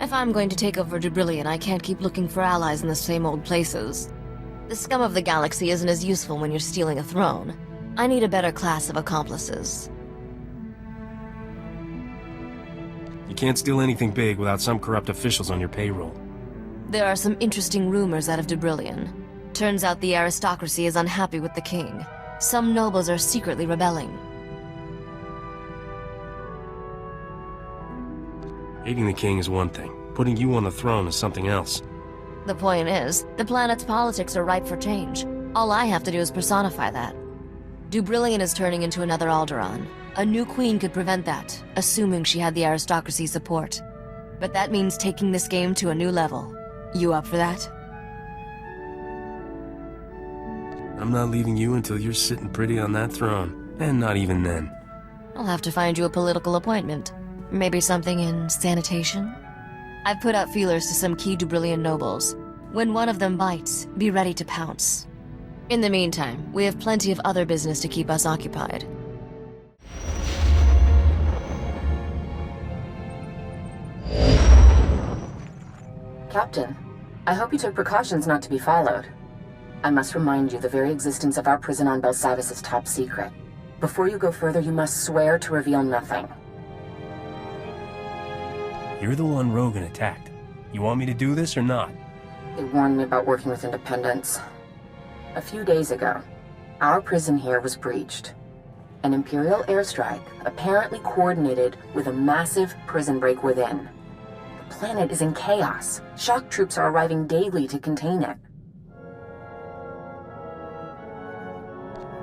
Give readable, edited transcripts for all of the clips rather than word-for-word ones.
If I'm going to take over Dubrillion, I can't keep looking for allies in the same old places. The scum of the galaxy isn't as useful when you're stealing a throne. I need a better class of accomplices. You can't steal anything big without some corrupt officials on your payroll. There are some interesting rumors out of Dubrillion. Turns out the aristocracy is unhappy with the king. Some nobles are secretly rebelling. Hating the king is one thing. Putting you on the throne is something else. The point is, the planet's politics are ripe for change. All I have to do is personify that. Dubrillion is turning into another Alderaan. A new queen could prevent that, assuming she had the aristocracy's support. But that means taking this game to a new level. You up for that? I'm not leaving you until you're sitting pretty on that throne. And not even then. I'll have to find you a political appointment. Maybe something in sanitation? I've put out feelers to some key Dubrillion nobles. When one of them bites, be ready to pounce. In the meantime, we have plenty of other business to keep us occupied. Captain, I hope you took precautions not to be followed. I must remind you the very existence of our prison on Belsavis is top secret. Before you go further, you must swear to reveal nothing. You're the one Rogan attacked. You want me to do this or not? They warned me about working with independents. A few days ago, our prison here was breached. An Imperial airstrike, apparently coordinated with a massive prison break within. The planet is in chaos. Shock troops are arriving daily to contain it.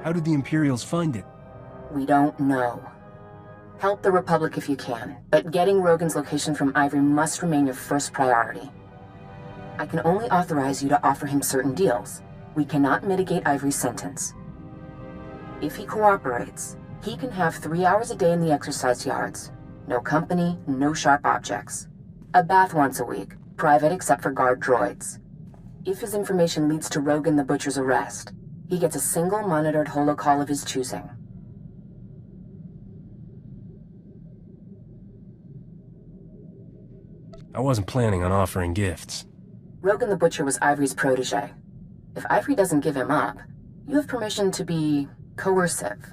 How did the Imperials find it? We don't know. Help the Republic if you can, but getting Rogan's location from Ivory must remain your first priority. I can only authorize you to offer him certain deals. We cannot mitigate Ivory's sentence. If he cooperates, he can have 3 hours a day in the exercise yards. No company, no sharp objects. A bath once a week, private except for guard droids. If his information leads to Rogan the Butcher's arrest, he gets a single monitored holocall of his choosing. I wasn't planning on offering gifts. Rogan the Butcher was Ivory's protege. If Ivory doesn't give him up, you have permission to be coercive.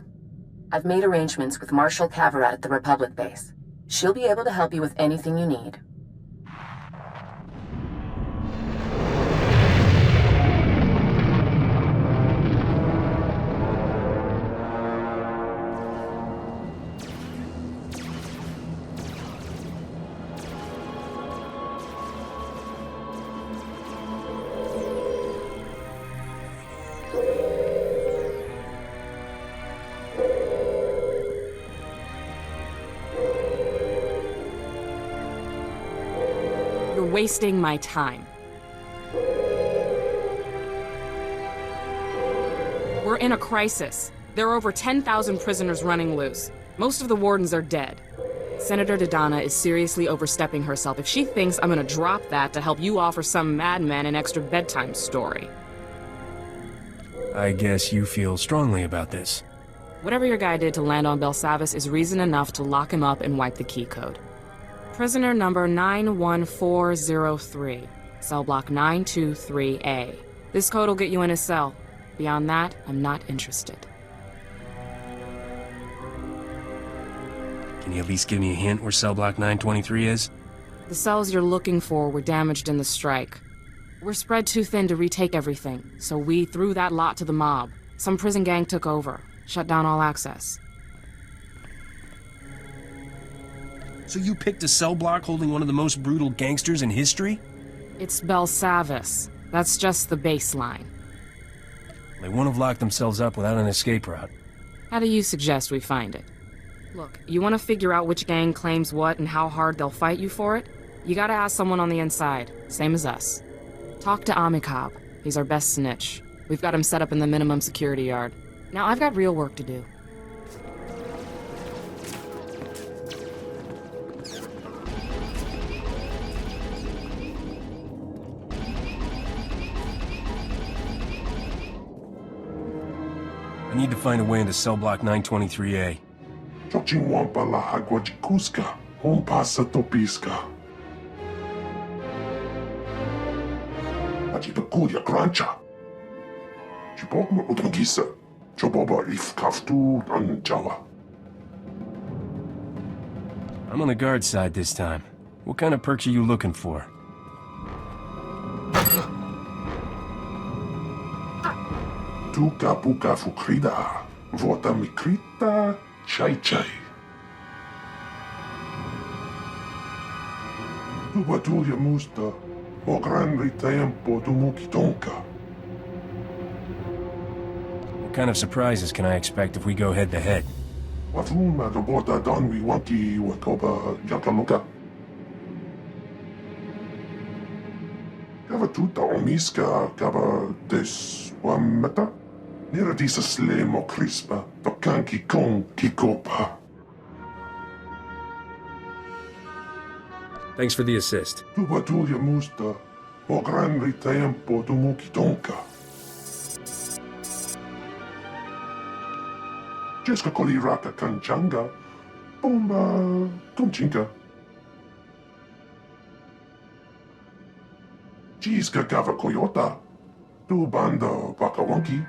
I've made arrangements with Marshal Cavarat at the Republic base. She'll be able to help you with anything you need. Wasting my time. We're in a crisis. There are over 10,000 prisoners running loose. Most of the wardens are dead. Senator Dodonna is seriously overstepping herself if she thinks I'm gonna drop that to help you offer some madman an extra bedtime story. I guess you feel strongly about this. Whatever your guy did to land on Belsavis is reason enough to lock him up and wipe the key code. Prisoner number 91403, cell block 923A. This code will get you in his cell. Beyond that, I'm not interested. Can you at least give me a hint where cell block 923 is? The cells you're looking for were damaged in the strike. We're spread too thin to retake everything, so we threw that lot to the mob. Some prison gang took over, shut down all access. So you picked a cell block holding one of the most brutal gangsters in history? It's Belsavis. That's just the baseline. They won't have locked themselves up without an escape route. How do you suggest we find it? Look, you want to figure out which gang claims what and how hard they'll fight you for it? You gotta ask someone on the inside, same as us. Talk to Amikab. He's our best snitch. We've got him set up in the minimum security yard. Now I've got real work to do. I need to find a way into cell block 923A. Kaji Bakulia Grancha. Chibok mo utangisa. Choboba if kaftu an Jawa. I'm on the guard side this time. What kind of perks are you looking for? Tuka puka fukrida. Vota mikrita chai chai. Tubatulia musta. O gran tempo tumukitonka. What kind of surprises can I expect if we go head-to-head? Wafuma dobota donwi wanki wakoba yakamuka. Kava tuta omiska kava des wamata. Nira disa slemo crispa tokanki kon kikopa. Thanks for the assist. Tubatulia musta. O gran tempo tumukitonka. Jeska koli raka kanchanga, bomba konchinka. Jiska gava koyota, tu banda bakawanki.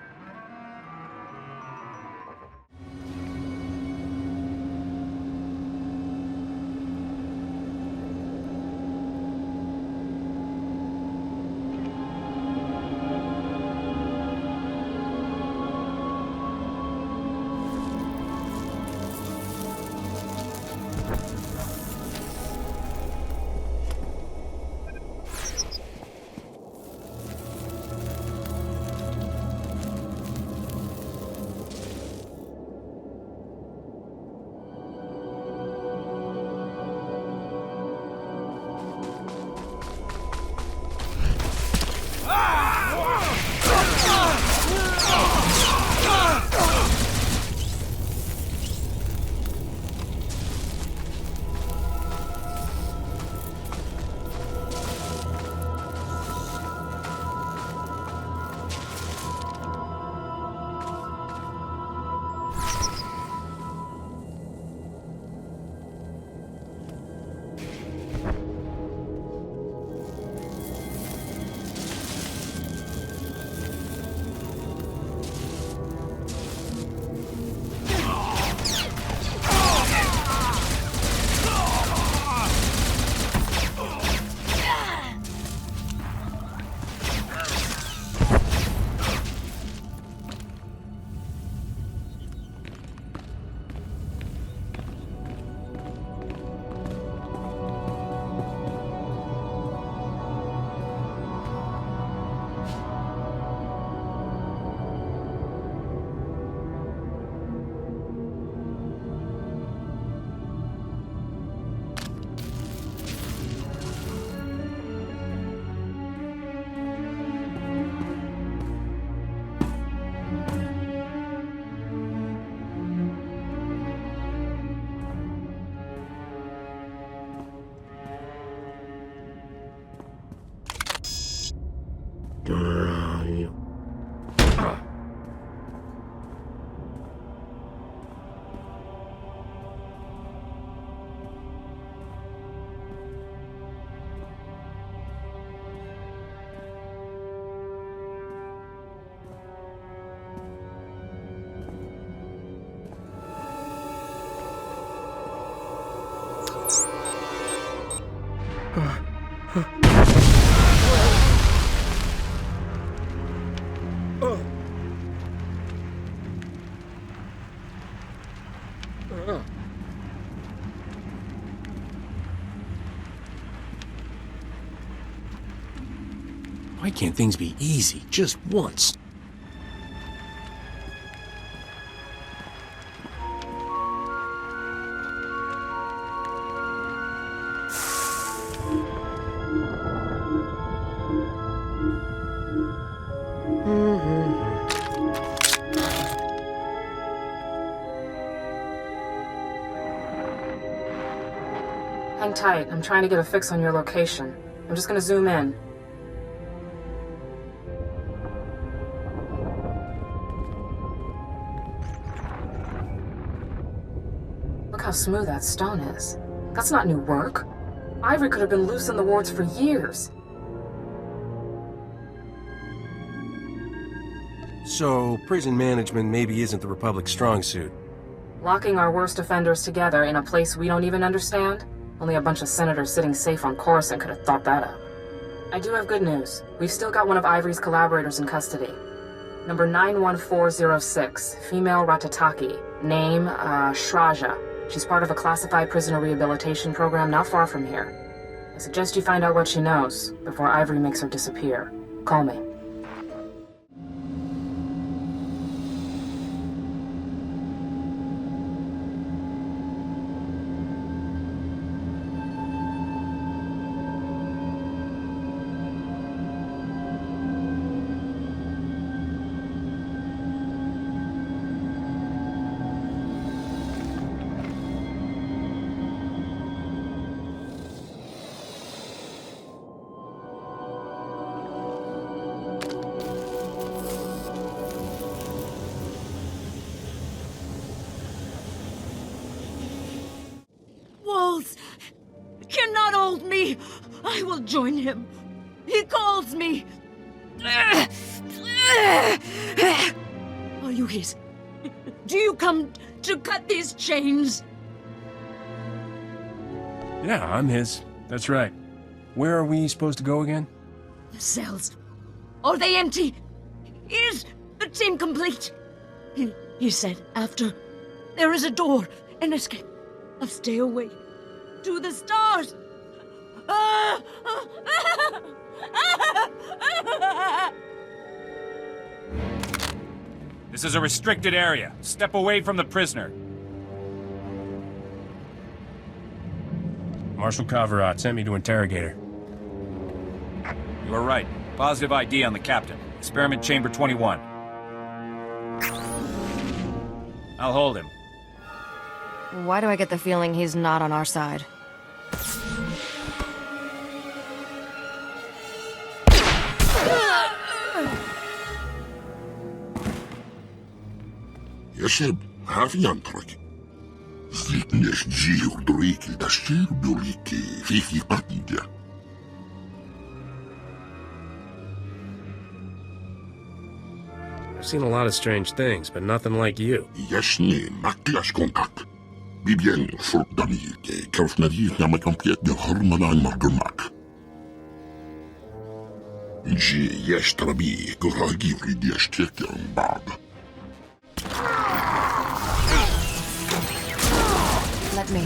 Why can't things be easy just once? Hang tight. I'm trying to get a fix on your location. I'm just gonna zoom in. Look how smooth that stone is. That's not new work. Ivory could have been loose in the wards for years. So, prison management maybe isn't the Republic's strong suit. Locking our worst offenders together in a place we don't even understand? Only a bunch of senators sitting safe on Coruscant could have thought that up. I do have good news. We've still got one of Ivory's collaborators in custody. Number 91406, female Ratataki. Name, Shraja. She's part of a classified prisoner rehabilitation program not far from here. I suggest you find out what she knows before Ivory makes her disappear. Call me. Walls cannot hold me. I will join him. He calls me. Are you his? Do you come to cut these chains? Yeah, I'm his. That's right. Where are we supposed to go again? The cells. Are they empty? Is the team complete? He said after there is a door, an escape. I'll stay away. To the stars! This is a restricted area. Step away from the prisoner. Marshal Kavarat sent me to interrogate her. You are right. Positive ID on the captain. Experiment Chamber 21. I'll hold him. Why do I get the feeling he's not on our side? يشب هافي ينطرك زيتنش جيو دريكي دشير بريكي فيكي قتيجة I've seen a lot of strange things, but nothing like you. يشني مكياش كونتاك بيبين فرق دميك كيف نريد نعمل بيت هرملان مرقمك جي يشتربي كراجي وريد يشتكي عن بعض Let me.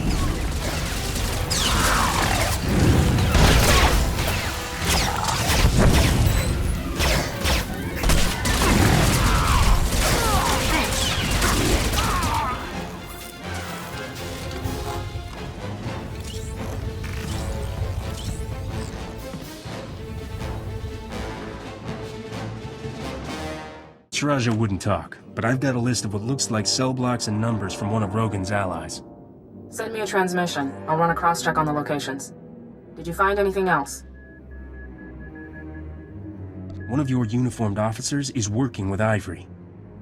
Shraja wouldn't talk, but I've got a list of what looks like cell blocks and numbers from one of Rogan's allies. Send me a transmission. I'll run a cross-check on the locations. Did you find anything else? One of your uniformed officers is working with Ivory.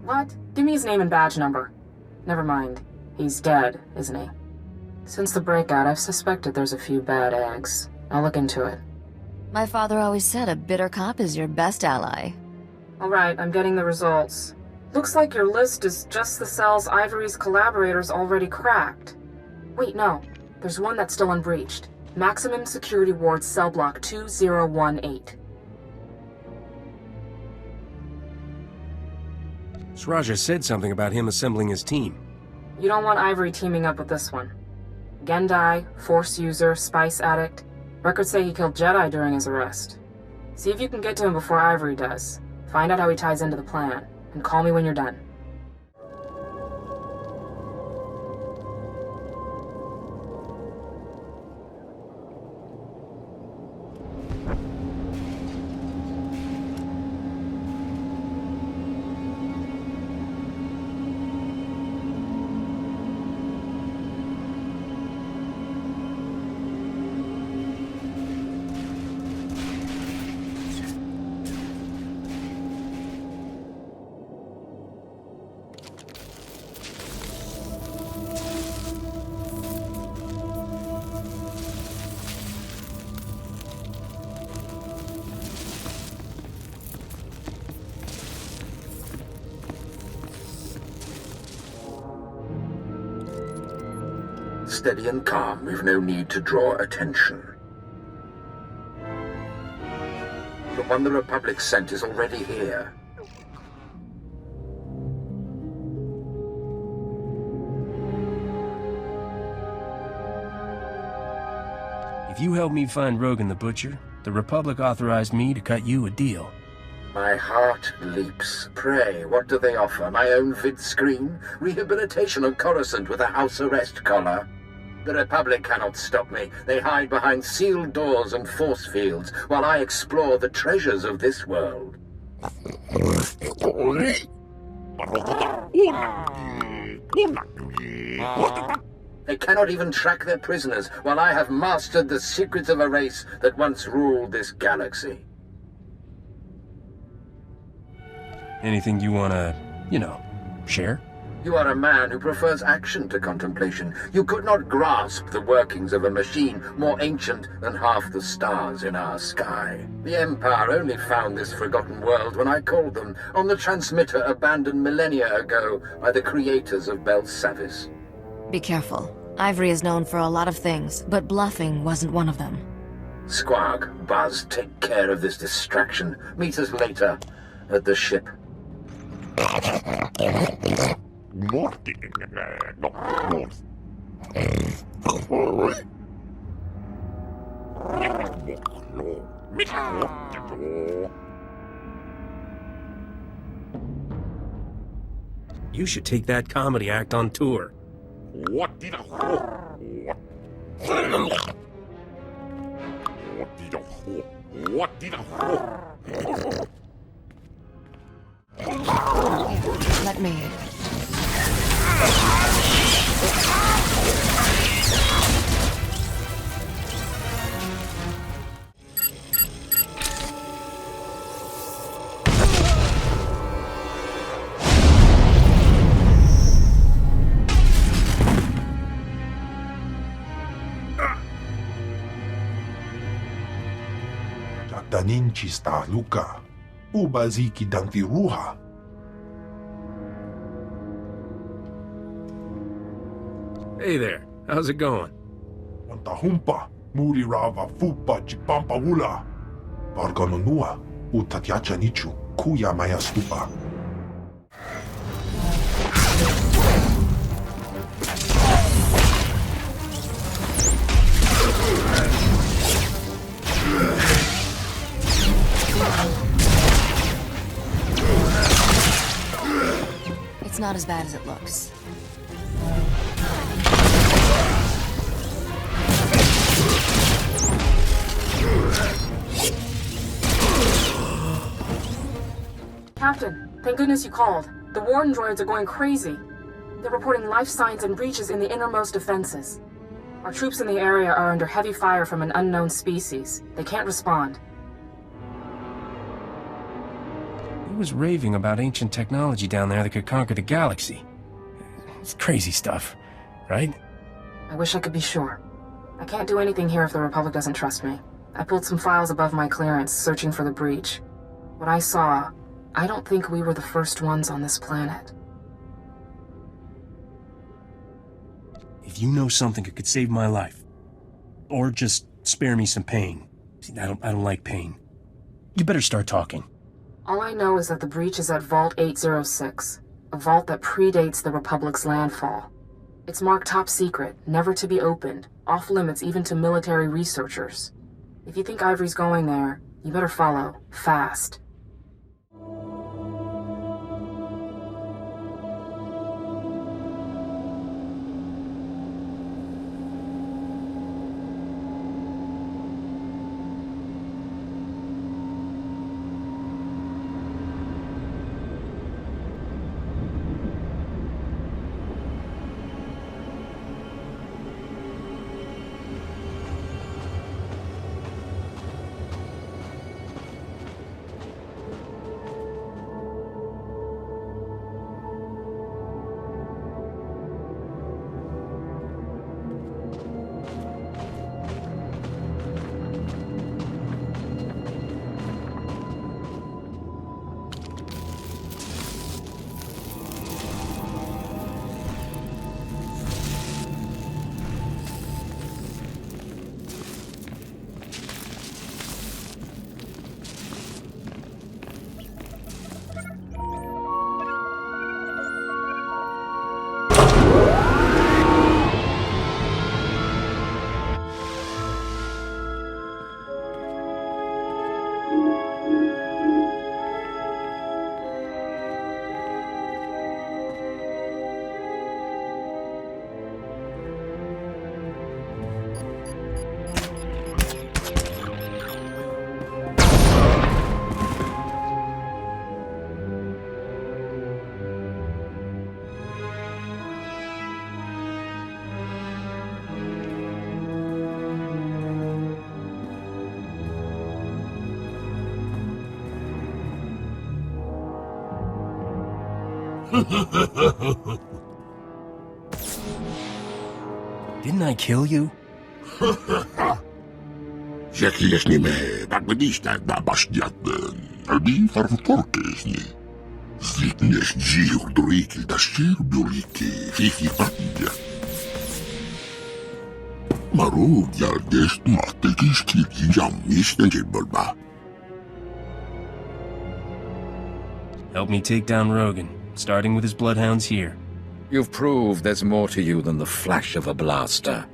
What? Give me his name and badge number. Never mind. He's dead, isn't he? Since the breakout, I've suspected there's a few bad eggs. I'll look into it. My father always said a bitter cop is your best ally. Alright, I'm getting the results. Looks like your list is just the cells Ivory's collaborators already cracked. Wait, no. There's one that's still unbreached. Maximum Security Ward Cell Block 2018. Shraja said something about him assembling his team. You don't want Ivory teaming up with this one. Gendai, Force User, Spice Addict. Records say he killed Jedi during his arrest. See if you can get to him before Ivory does. Find out how he ties into the plan, and call me when you're done. steady and calm. We've no need to draw attention. The one the Republic sent is already here. If you help me find Rogan the Butcher, the Republic authorized me to cut you a deal. My heart leaps. Pray, what do they offer? My own vid screen? Rehabilitation on Coruscant with a house arrest collar? The Republic cannot stop me. They hide behind sealed doors and force fields while I explore the treasures of this world. They cannot even track their prisoners while I have mastered the secrets of a race that once ruled this galaxy. Anything you wanna, share? You are a man who prefers action to contemplation. You could not grasp the workings of a machine more ancient than half the stars in our sky. The Empire only found this forgotten world when I called them on the transmitter abandoned millennia ago by the creators of Belsavis. Be careful. Ivory is known for a lot of things, but bluffing wasn't one of them. Squawk, Buzz, take care of this distraction. Meet us later at the ship. You should take that comedy act on tour. Let me. Jatanin chista luka. Ubaziki danti ruha. Hey there, how's it going? Wantahumpa, muri rava fupa chipampa wula. Varganonua, utatyacha nichu, kuya maya stupa. It's not as bad as it looks. Captain, thank goodness you called. The Warden droids are going crazy. They're reporting life signs and breaches in the innermost defenses. Our troops in the area are under heavy fire from an unknown species. They can't respond. He was raving about ancient technology down there that could conquer the galaxy. It's crazy stuff, right? I wish I could be sure. I can't do anything here if the Republic doesn't trust me. I pulled some files above my clearance, searching for the breach. What I saw, I don't think we were the first ones on this planet. If you know something that could save my life, or just spare me some pain. See, I don't like pain. You better start talking. All I know is that the breach is at Vault 806, a vault that predates the Republic's landfall. It's marked top secret, never to be opened, off limits even to military researchers. If you think Ivory's going there, you better follow, fast. Didn't I kill you? Jakie me bagwedista da bastiaten, albi farfutorkesni. Zliknes dziur druiki da skirbuliki, fifi patja. Marug jalgest mattekis kirki jammis den jibbalba. Help me take down Rogan, starting with his bloodhounds here. You've proved there's more to you than the flash of a blaster.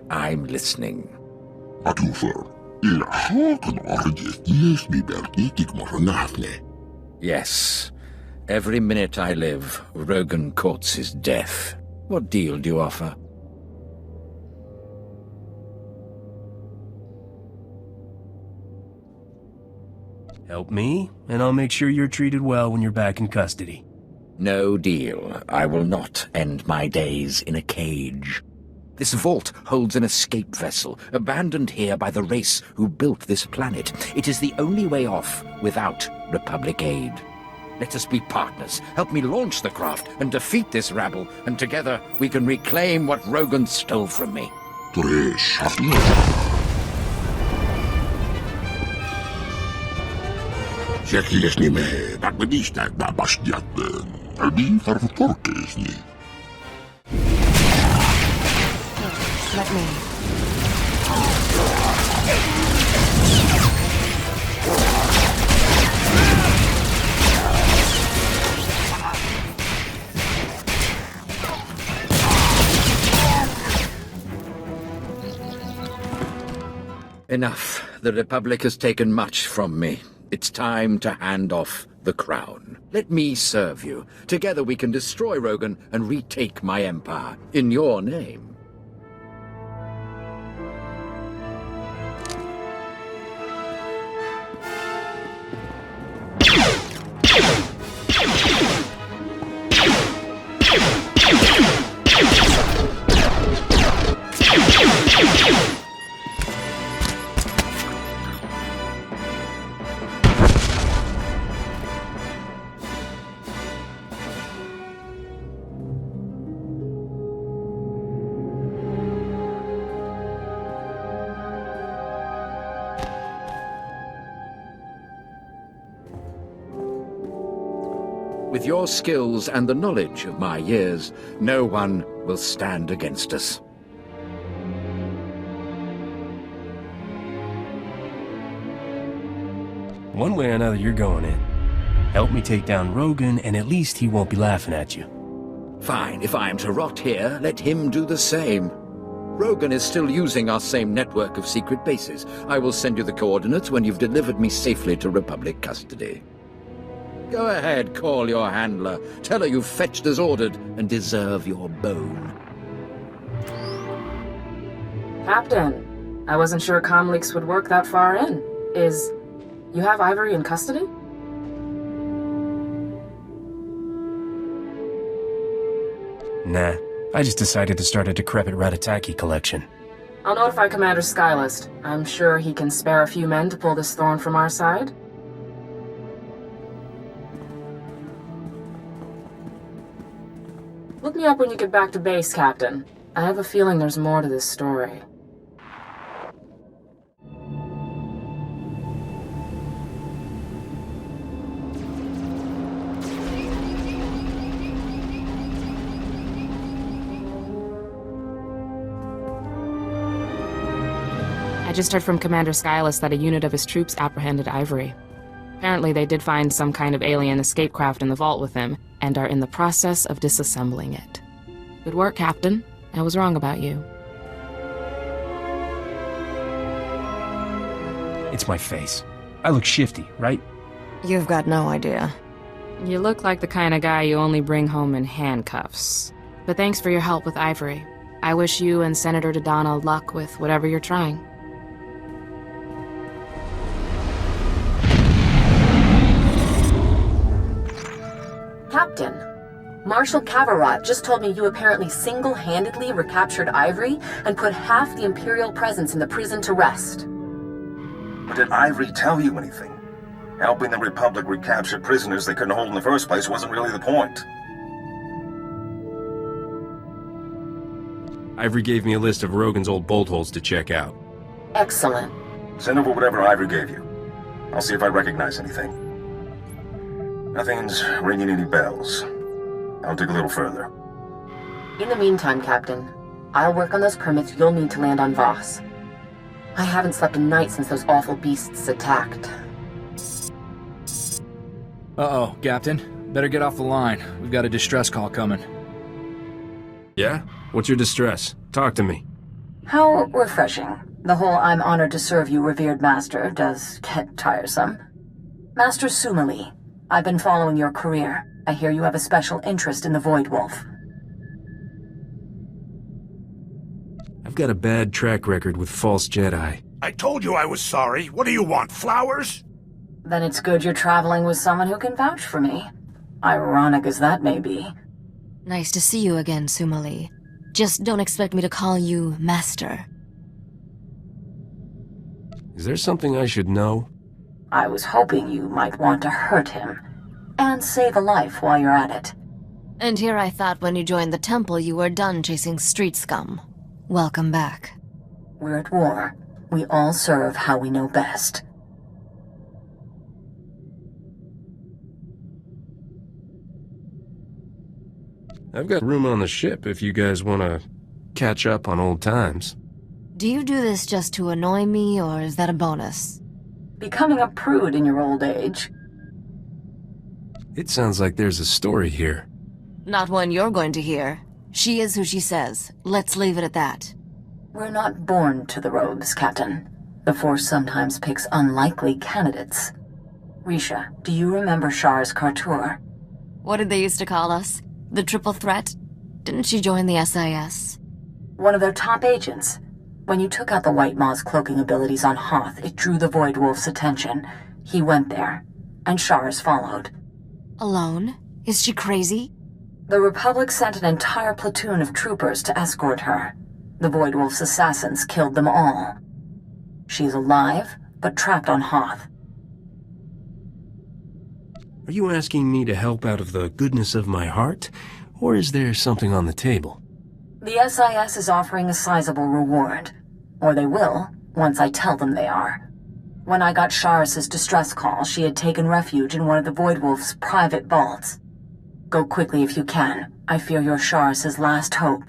I'm listening. Atufer, ila hakan argest yesni bertikik moronafne. Yes. Every minute I live, Rogan courts his death. What deal do you offer? Help me, and I'll make sure you're treated well when you're back in custody. No deal. I will not end my days in a cage. This vault holds an escape vessel, abandoned here by the race who built this planet. It is the only way off without Republic aid. Let us be partners. Help me launch the craft and defeat this rabble, and together we can reclaim what Rogan stole from me. Jakie me bagwedista da bastiaten, albi farfutorkesni. Let me. Enough. The Republic has taken much from me. It's time to hand off the crown. Let me serve you. Together we can destroy Rogan and retake my empire in your name. With your skills and the knowledge of my years, no one will stand against us. One way or another, you're going in. Help me take down Rogan, and at least he won't be laughing at you. Fine, if I am to rot here, let him do the same. Rogan is still using our same network of secret bases. I will send you the coordinates when you've delivered me safely to Republic custody. Go ahead, call your handler. Tell her you've fetched as ordered and deserve your bone. Captain, I wasn't sure comm leaks would work that far in. You have Ivory in custody? Nah, I just decided to start a decrepit Ratataki collection. I'll notify Commander Skylist. I'm sure he can spare a few men to pull this thorn from our side. Look me up when you get back to base, Captain. I have a feeling there's more to this story. I just heard from Commander Skylist that a unit of his troops apprehended Ivory. Apparently they did find some kind of alien escape craft in the vault with him, and are in the process of disassembling it. Good work, Captain. I was wrong about you. It's my face. I look shifty, right? You've got no idea. You look like the kind of guy you only bring home in handcuffs. But thanks for your help with Ivory. I wish you and Senator Dodonna luck with whatever you're trying. Captain, Marshal Kavarot just told me you apparently single-handedly recaptured Ivory and put half the Imperial presence in the prison to rest. But did Ivory tell you anything? Helping the Republic recapture prisoners they couldn't hold in the first place wasn't really the point. Ivory gave me a list of Rogan's old bolt holes to check out. Excellent. Send over whatever Ivory gave you. I'll see if I recognize anything. Nothing's ringing any bells. I'll dig a little further. In the meantime, Captain, I'll work on those permits you'll need to land on Voss. I haven't slept a night since those awful beasts attacked. Uh-oh, Captain. Better get off the line. We've got a distress call coming. Yeah? What's your distress? Talk to me. How refreshing. The whole "I'm honored to serve you, revered master" does get tiresome. Master Sumalee, I've been following your career. I hear you have a special interest in the Void Wolf. I've got a bad track record with false Jedi. I told you I was sorry. What do you want, flowers? Then it's good you're traveling with someone who can vouch for me. Ironic as that may be. Nice to see you again, Sumalee. Just don't expect me to call you Master. Is there something I should know? I was hoping you might want to hurt him. And save a life while you're at it. And here I thought when you joined the temple you were done chasing street scum. Welcome back. We're at war. We all serve how we know best. I've got room on the ship if you guys want to catch up on old times. Do you do this just to annoy me, or is that a bonus? Becoming a prude in your old age. It sounds like there's a story here. Not one you're going to hear. She is who she says. Let's leave it at that. We're not born to the robes, Captain. The Force sometimes picks unlikely candidates. Risha, do you remember Shar's Kartur? What did they used to call us? The Triple Threat? Didn't she join the SIS? One of their top agents. When you took out the White Maw's cloaking abilities on Hoth, it drew the Void Wolf's attention. He went there, and Shar's followed. Alone? Is she crazy? The Republic sent an entire platoon of troopers to escort her. The Void Wolf's assassins killed them all. She's alive, but trapped on Hoth. Are you asking me to help out of the goodness of my heart, or is there something on the table? The SIS is offering a sizable reward. Or they will, once I tell them they are. When I got Sharis's distress call, she had taken refuge in one of the Void Wolf's private vaults. Go quickly if you can. I fear you're Sharis's last hope.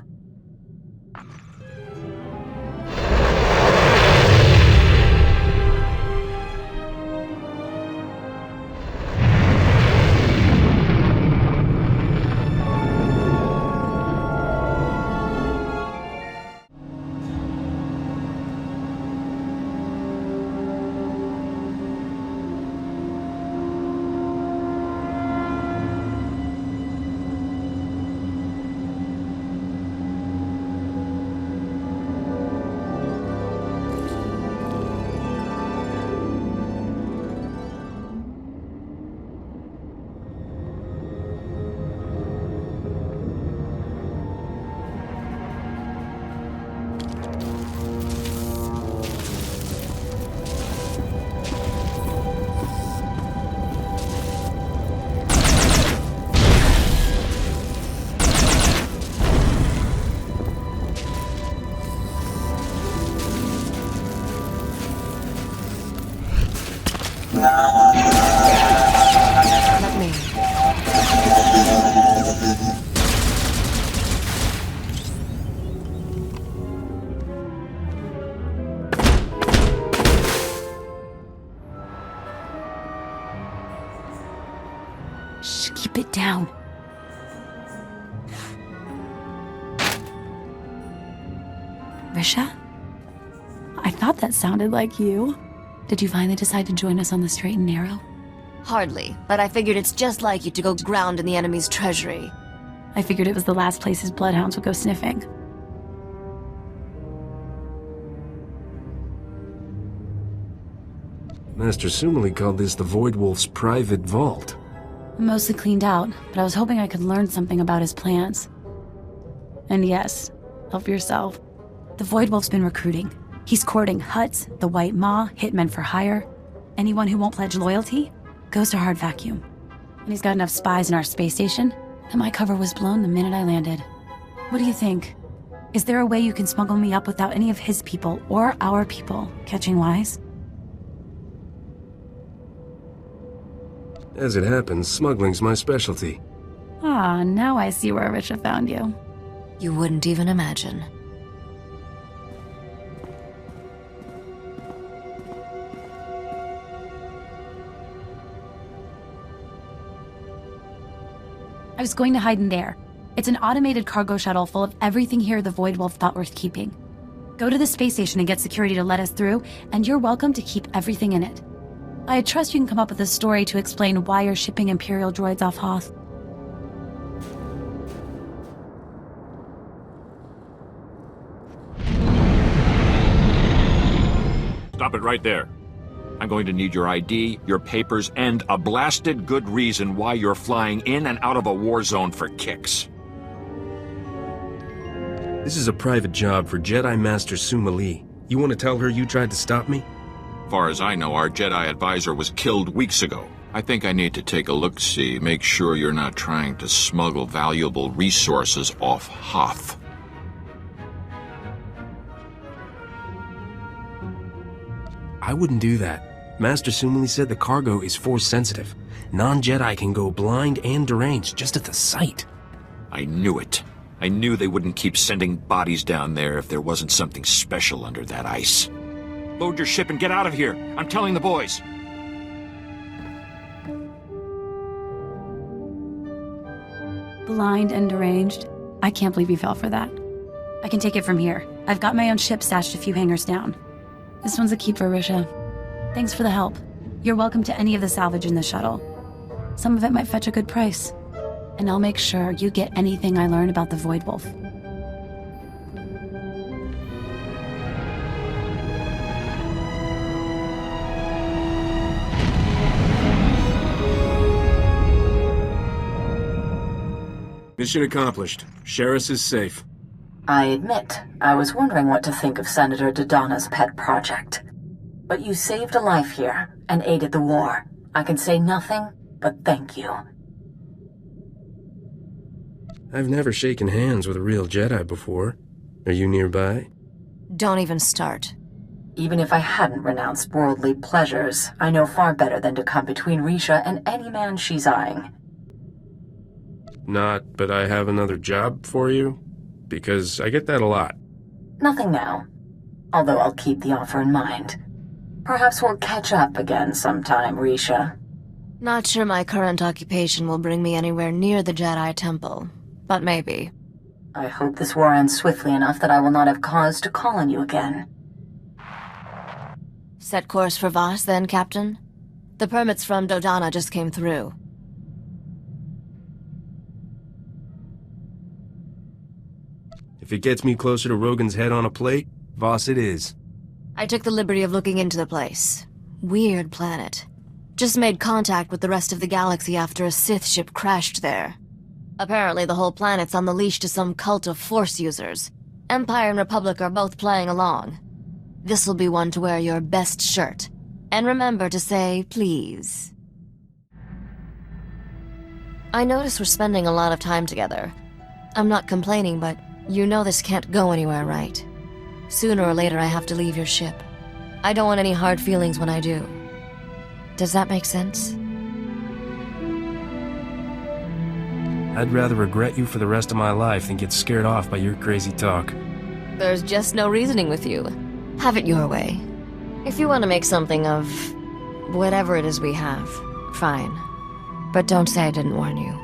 Let me. Shh, keep it down. Risha? I thought that sounded like you. Did you finally decide to join us on the straight and narrow? Hardly, but I figured it's just like you to go ground in the enemy's treasury. I figured it was the last place his bloodhounds would go sniffing. Master Sumalee called this the Void Wolf's private vault. I'm mostly cleaned out, but I was hoping I could learn something about his plans. And yes, help yourself. The Void Wolf's been recruiting. He's courting Hutts, the White Maw, hitmen for hire. Anyone who won't pledge loyalty goes to hard vacuum. And he's got enough spies in our space station that my cover was blown the minute I landed. What do you think? Is there a way you can smuggle me up without any of his people or our people catching wise? As it happens, smuggling's my specialty. Ah, now I see where Risha found you. You wouldn't even imagine. I was going to hide in there. It's an automated cargo shuttle full of everything here the Void Wolf thought worth keeping. Go to the space station and get security to let us through, and you're welcome to keep everything in it. I trust you can come up with a story to explain why you're shipping Imperial droids off Hoth. Stop it right there. I'm going to need your ID, your papers, and a blasted good reason why you're flying in and out of a war zone for kicks. This is a private job for Jedi Master Sumalee. You want to tell her you tried to stop me? Far as I know, our Jedi advisor was killed weeks ago. I think I need to take a look-see, make sure you're not trying to smuggle valuable resources off Hoth. I wouldn't do that. Master Sumalee said the cargo is Force-sensitive. Non-Jedi can go blind and deranged just at the sight. I knew it. I knew they wouldn't keep sending bodies down there if there wasn't something special under that ice. Load your ship and get out of here. I'm telling the boys. Blind and deranged? I can't believe you fell for that. I can take it from here. I've got my own ship stashed a few hangars down. This one's a keep for Risha. Thanks for the help. You're welcome to any of the salvage in the shuttle. Some of it might fetch a good price. And I'll make sure you get anything I learn about the Void Wolf. Mission accomplished. Sheris is safe. I admit, I was wondering what to think of Senator Dodonna's pet project. But you saved a life here, and aided the war. I can say nothing but thank you. I've never shaken hands with a real Jedi before. Are you nearby? Don't even start. Even if I hadn't renounced worldly pleasures, I know far better than to come between Risha and any man she's eyeing. Not, but I have another job for you? Because I get that a lot. Nothing now. Although I'll keep the offer in mind. Perhaps we'll catch up again sometime, Risha. Not sure my current occupation will bring me anywhere near the Jedi Temple, but maybe. I hope this war ends swiftly enough that I will not have cause to call on you again. Set course for Voss then, Captain? The permits from Dodonna just came through. If it gets me closer to Rogan's head on a plate, Voss it is. I took the liberty of looking into the place. Weird planet. Just made contact with the rest of the galaxy after a Sith ship crashed there. Apparently the whole planet's on the leash to some cult of Force users. Empire and Republic are both playing along. This'll be one to wear your best shirt. And remember to say, please. I notice we're spending a lot of time together. I'm not complaining, but you know this can't go anywhere, right? Sooner or later I have to leave your ship. I don't want any hard feelings when I do. Does that make sense? I'd rather regret you for the rest of my life than get scared off by your crazy talk. There's just no reasoning with you. Have it your way. If you want to make something of whatever it is we have, fine. But don't say I didn't warn you.